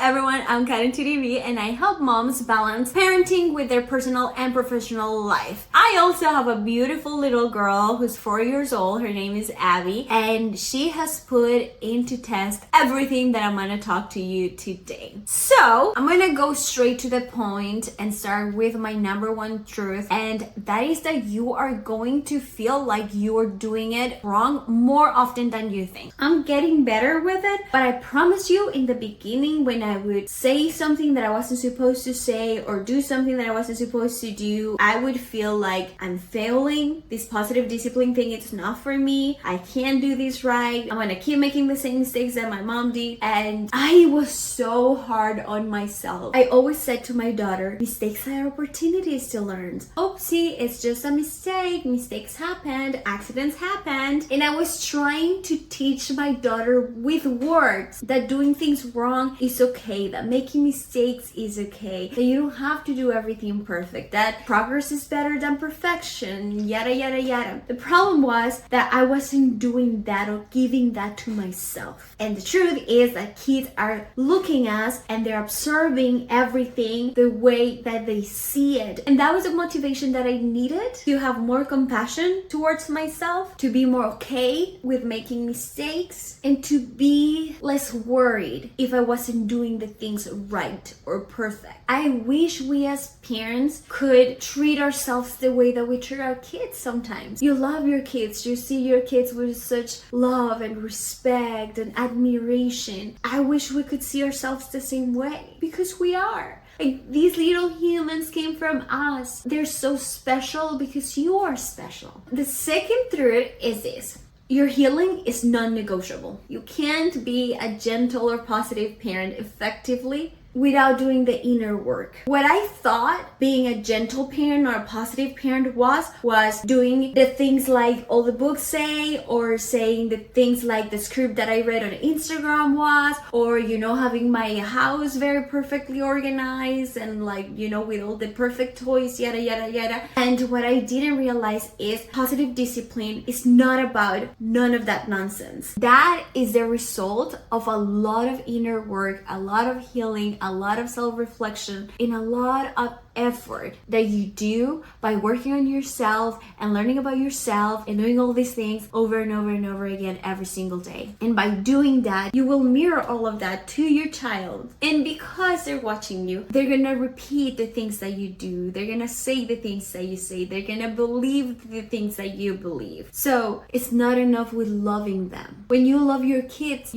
everyone, I'm Karen TV and I help moms balance parenting with their personal and professional life. I also have a beautiful little girl who's 4 years old. Her name is Abby and she has put into test everything that I'm going to talk to you today. So I'm going to go straight to the point and start with my number one truth, and that is that you are going to feel like you're doing it wrong more often than you think. I'm getting better with it, but I promise you in the beginning when I would say something that I wasn't supposed to say or do something that I wasn't supposed to do, I would feel like I'm failing. This positive discipline thing, it's not for me. I can't do this right. I'm gonna keep making the same mistakes that my mom did. And I was so hard on myself. I always said to my daughter, mistakes are opportunities to learn. Oopsie, it's just a mistake. Mistakes happened. Accidents happened. And I was trying to teach my daughter with words that doing things wrong is okay, that making mistakes is okay, that you don't have to do everything perfect, that progress is better than perfection, yada yada yada. The problem was that I wasn't doing that or giving that to myself. And the truth is that kids are looking at us and they're observing everything the way that they see it. And that was a motivation that I needed to have more compassion towards myself, to be more okay with making mistakes, and to be less worried if I wasn't doing the things right or perfect. I wish we as parents could treat ourselves the way that we treat our kids sometimes. You love your kids, you see your kids with such love and respect and admiration. I wish we could see ourselves the same way, because we are. Like, these little humans came from us. They're so special because you are special. The second truth is this. Your healing is non-negotiable. You can't be a gentle or positive parent effectively without doing the inner work. What I thought being a gentle parent or a positive parent was doing the things like all the books say, or saying the things like the script that I read on Instagram was, or having my house very perfectly organized and with all the perfect toys, yada yada yada. And what I didn't realize is positive discipline is not about none of that nonsense. That is the result of a lot of inner work, a lot of healing, a lot of self-reflection, and a lot of effort that you do by working on yourself and learning about yourself and doing all these things over and over and over again every single day. And by doing that, you will mirror all of that to your child. And because they're watching you, they're gonna repeat the things that you do. They're gonna say the things that you say. They're gonna believe the things that you believe. So it's not enough with loving them. When you love your kids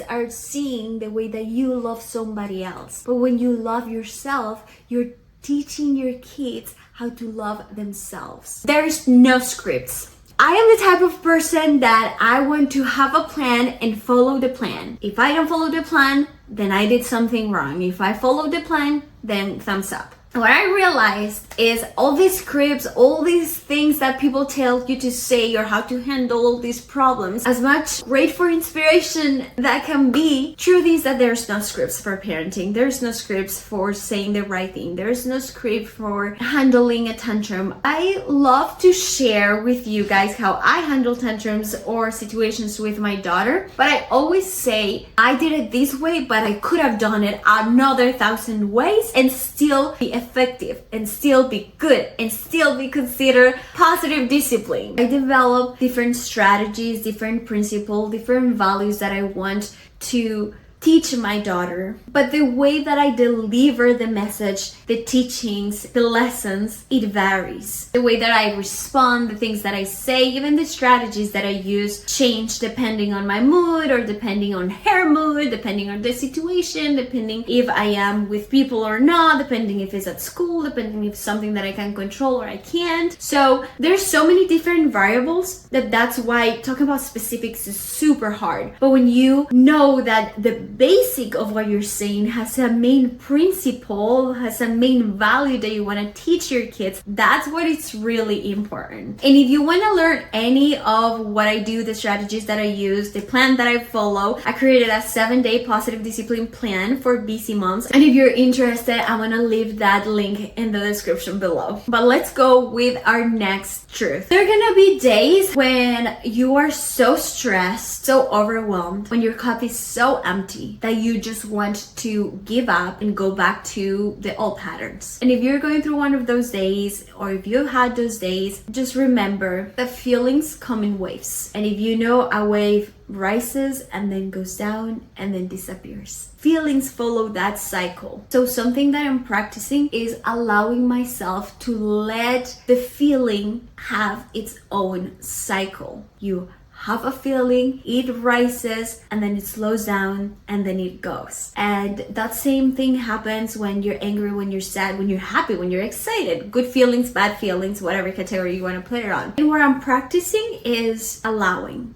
are seeing the way that you love somebody else. But when you love yourself, you're teaching your kids how to love themselves. There is no scripts. I am the type of person that I want to have a plan and follow the plan. If I don't follow the plan, then I did something wrong. If I follow the plan, then thumbs up. What I realized is all these scripts, all these things that people tell you to say or how to handle all these problems, as much great for inspiration that can be, truth is that there's no scripts for parenting. There's no scripts for saying the right thing. There's no script for handling a tantrum. I love to share with you guys how I handle tantrums or situations with my daughter, but I always say I did it this way, but I could have done it another 1,000 ways and still be effective and still be good and still be considered positive discipline. I develop different strategies, different principles, different values that I want to teach my daughter, but the way that I deliver the message, the teachings, the lessons, it varies. The way that I respond, the things that I say, even the strategies that I use change depending on my mood or depending on her mood, depending on the situation, depending if I am with people or not, depending if it's at school, depending if it's something that I can control or I can't. So there's so many different variables that's why talking about specifics is super hard. But when you know that the basic of what you're saying has a main principle, has a main value that you want to teach your kids, that's what is really important. And if you want to learn any of what I do, the strategies that I use, the plan that I follow, I created a 7-day positive discipline plan for busy moms. And if you're interested, I'm going to leave that link in the description below. But let's go with our next truth. There are going to be days when you are so stressed, so overwhelmed, when your cup is so empty, guarantee that you just want to give up and go back to the old patterns. And if you're going through one of those days, or if you've had those days, just remember that feelings come in waves. And if you know, a wave rises and then goes down and then disappears. Feelings follow that cycle. So something that I'm practicing is allowing myself to let the feeling have its own cycle. You have a feeling, it rises, and then it slows down, and then it goes. And that same thing happens when you're angry, when you're sad, when you're happy, when you're excited. Good feelings, bad feelings, whatever category you want to put it on. And what I'm practicing is allowing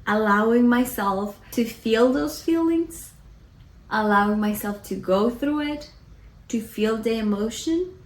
myself to feel those feelings, allowing myself to go through it, to feel the emotion,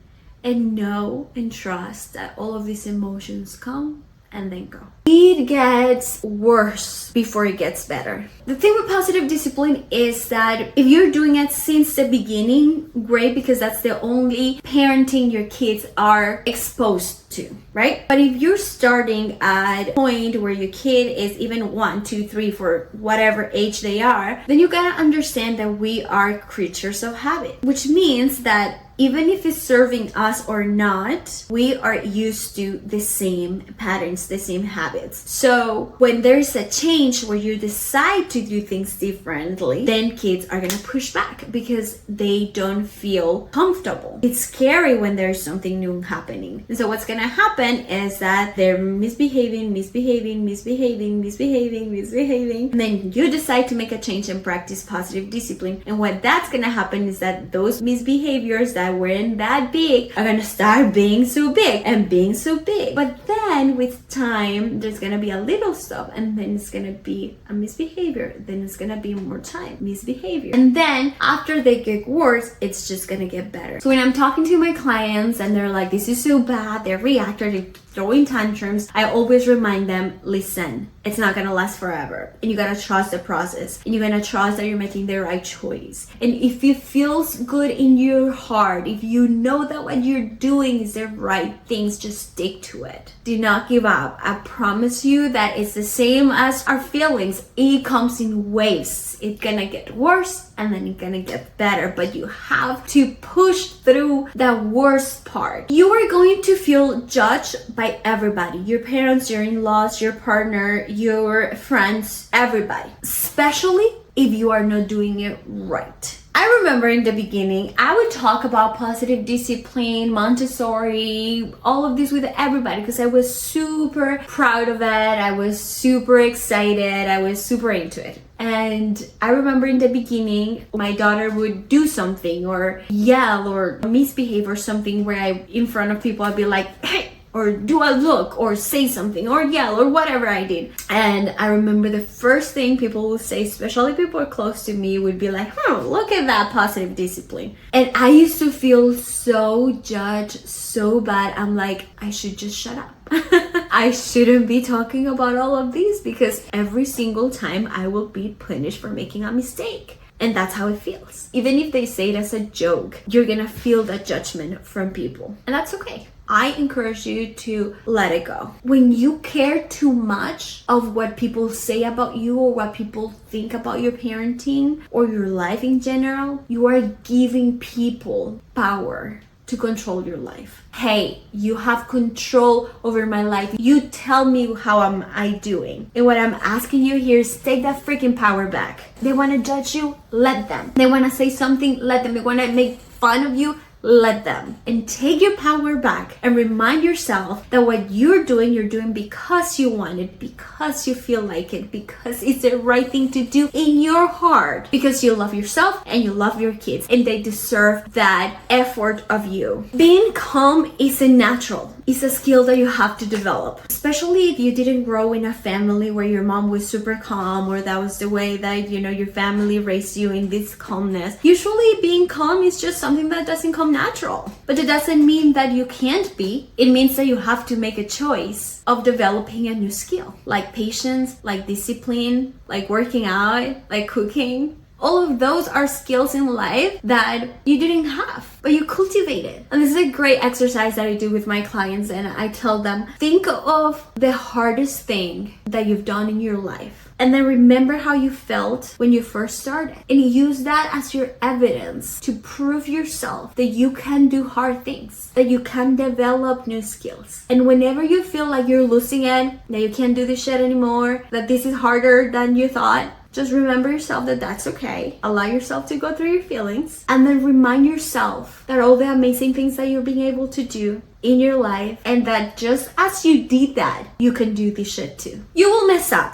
and know and trust that all of these emotions come and then go. It gets worse before it gets better. The thing with positive discipline is that if you're doing it since the beginning, great, because that's the only parenting your kids are exposed to, right? But if you're starting at a point where your kid is even 1, 2, 3, for whatever age they are, then you gotta understand that we are creatures of habit, which means that even if it's serving us or not, we are used to the same patterns, the same habits. So when there's a change where you decide to do things differently, then kids are gonna push back because they don't feel comfortable. It's scary when there's something new happening. And so what's gonna happen is that they're misbehaving. And then you decide to make a change and practice positive discipline. And what that's gonna happen is that those misbehaviors that weren't that big are gonna start being so big and being so big. But then with time, there's gonna be a little stuff, and then it's gonna be a misbehavior. Then it's gonna be more time, misbehavior. And then after they get worse, it's just gonna get better. So when I'm talking to my clients and they're like, this is so bad, they're reacting, they're throwing tantrums, I always remind them, listen, it's not gonna last forever. And you gotta trust the process. And you're gonna trust that you're making the right choice. And if it feels good in your heart, if you know that what you're doing is the right things, just stick to it. Do not give up. I promise you that it's the same as our feelings. It comes in waves. It's gonna get worse and then it's gonna get better, but you have to push through that worst part. You are going to feel judged by everybody, your parents, your in-laws, your partner, your friends, everybody, especially if you are not doing it right. I remember in the beginning, I would talk about positive discipline, Montessori, all of this with everybody because I was super proud of it. I was super excited. I was super into it. And I remember in the beginning, my daughter would do something or yell or misbehave or something where in front of people, I'd be like, hey, or do a look or say something or yell or whatever I did. And I remember the first thing people would say, especially people close to me, would be like, look at that positive discipline. And I used to feel so judged, so bad. I'm like, I should just shut up. I shouldn't be talking about all of these because every single time I will be punished for making a mistake. And that's how it feels. Even if they say it as a joke, you're gonna feel that judgment from people. And that's okay. I encourage you to let it go. When you care too much of what people say about you or what people think about your parenting or your life in general, you are giving people power to control your life. Hey, you have control over my life. You tell me how am I doing. And what I'm asking you here is take that freaking power back. They want to judge you, let them. They want to say something, let them. They want to make fun of you, let them. And take your power back and remind yourself that what you're doing because you want it, because you feel like it, because it's the right thing to do in your heart, because you love yourself and you love your kids and they deserve that effort of you. Being calm is a natural. It's a skill that you have to develop, especially if you didn't grow in a family where your mom was super calm or that was the way that, your family raised you in this calmness. Usually being calm is just something that doesn't come natural, but it doesn't mean that you can't be. It means that you have to make a choice of developing a new skill, like patience, like discipline, like working out, like cooking. All of those are skills in life that you didn't have, but you cultivated. And this is a great exercise that I do with my clients, and I tell them, think of the hardest thing that you've done in your life. And then remember how you felt when you first started. And use that as your evidence to prove yourself that you can do hard things, that you can develop new skills. And whenever you feel like you're losing it, that you can't do this shit anymore, that this is harder than you thought, just remember yourself that that's okay. Allow yourself to go through your feelings. And then remind yourself that all the amazing things that you're being able to do in your life, and that just as you did that, you can do this shit too. You will mess up.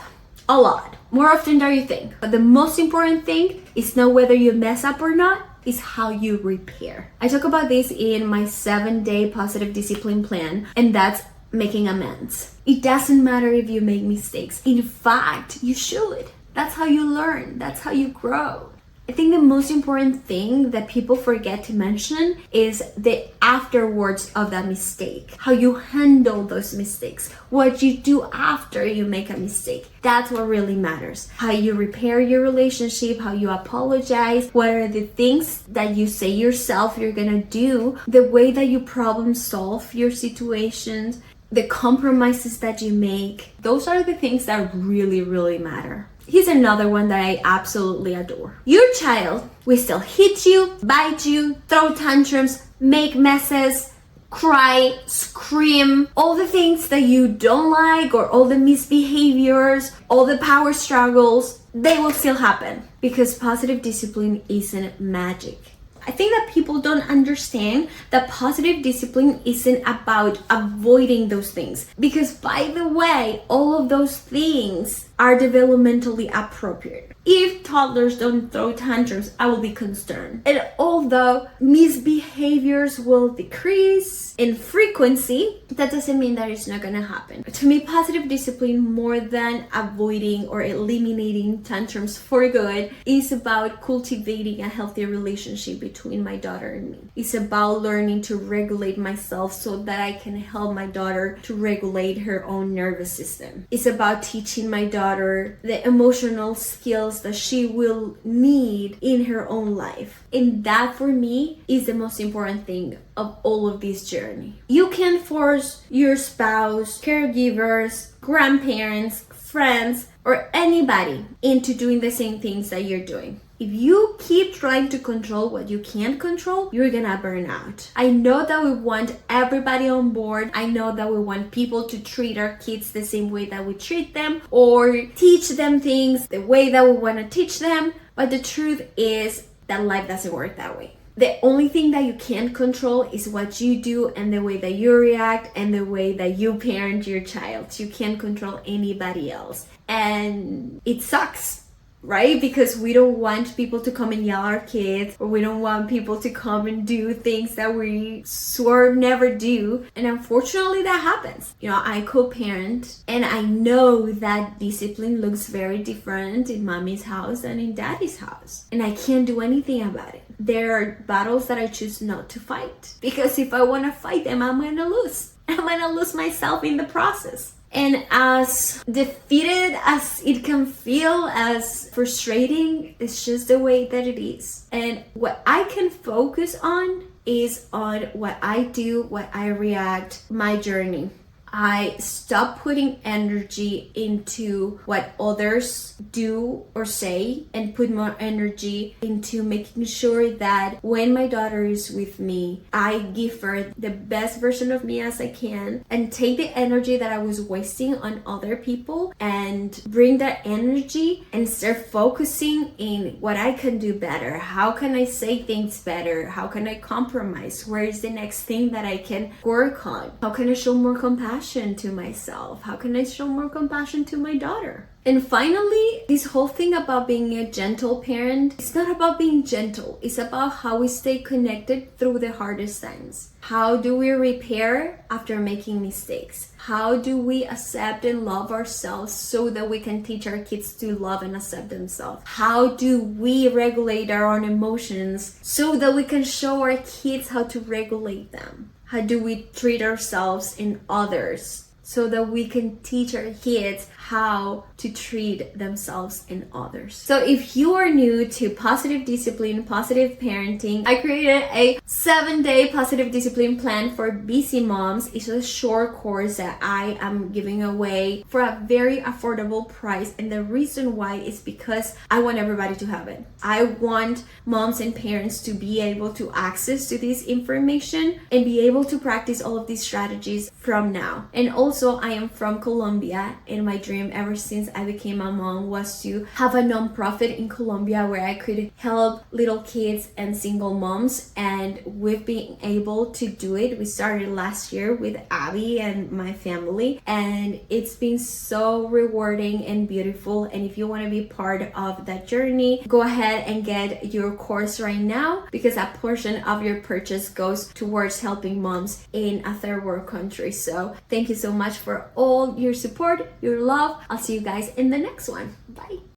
A lot. More often than you think. But the most important thing is not whether you mess up or not, is how you repair. I talk about this in my 7-day positive discipline plan, and that's making amends. It doesn't matter if you make mistakes. In fact, you should. That's how you learn. That's how you grow. I think the most important thing that people forget to mention is the afterwards of that mistake. How you handle those mistakes. What you do after you make a mistake. That's what really matters. How you repair your relationship, how you apologize, what are the things that you say yourself you're gonna do, the way that you problem solve your situations, the compromises that you make. Those are the things that really, really matter. Here's another one that I absolutely adore. Your child will still hit you, bite you, throw tantrums, make messes, cry, scream, all the things that you don't like, or all the misbehaviors, all the power struggles, they will still happen, because positive discipline isn't magic. I think that people don't understand that positive discipline isn't about avoiding those things. Because by the way, all of those things are developmentally appropriate. If toddlers don't throw tantrums, I will be concerned. And although misbehaviors will decrease in frequency, that doesn't mean that it's not gonna happen. To me, positive discipline, more than avoiding or eliminating tantrums for good, is about cultivating a healthy relationship between my daughter and me. It's about learning to regulate myself so that I can help my daughter to regulate her own nervous system. It's about teaching my daughter the emotional skills that she will need in her own life. And that for me is the most important thing of all of this journey. You can't force your spouse, caregivers, grandparents, friends, or anybody into doing the same things that you're doing. If you keep trying to control what you can't control, you're gonna burn out. I know that we want everybody on board. I know that we want people to treat our kids the same way that we treat them, or teach them things the way that we want to teach them. But the truth is that life doesn't work that way. The only thing that you can't control is what you do and the way that you react and the way that you parent your child. You can't control anybody else. And it sucks, right? Because we don't want people to come and yell at our kids, or we don't want people to come and do things that we swore never do. And unfortunately that happens. You know, I co-parent, and I know that discipline looks very different in mommy's house and in daddy's house. And I can't do anything about it. There are battles that I choose not to fight, because if I want to fight them, I'm going to lose. I'm going to lose myself in the process. And as defeated as it can feel, as frustrating, it's just the way that it is. And what I can focus on is on what I do, what I react, my journey. I stop putting energy into what others do or say, and put more energy into making sure that when my daughter is with me, I give her the best version of me as I can, and take the energy that I was wasting on other people and bring that energy and start focusing in what I can do better. How can I say things better? How can I compromise? Where is the next thing that I can work on? How can I show more compassion to myself? How can I show more compassion to my daughter? And finally, this whole thing about being a gentle parent, it's not about being gentle. It's about how we stay connected through the hardest times. How do we repair after making mistakes? How do we accept and love ourselves so that we can teach our kids to love and accept themselves? How do we regulate our own emotions so that we can show our kids how to regulate them? How do we treat ourselves and others so that we can teach our kids how to treat themselves and others. So if you are new to positive discipline, positive parenting, I created a 7-day positive discipline plan for busy moms. It's a short course that I am giving away for a very affordable price, and the reason why is because I want everybody to have it. I want moms and parents to be able to access to this information and be able to practice all of these strategies from now. And also, I am from Colombia, and my dream ever since I became a mom was to have a nonprofit in Colombia where I could help little kids and single moms, and we've been able to do it. We started last year with Abby and my family, and it's been so rewarding and beautiful. And if you want to be part of that journey, go ahead and get your course right now, because a portion of your purchase goes towards helping moms in a third world country. So thank you so much for all your support, your love. I'll see you guys in the next one. Bye.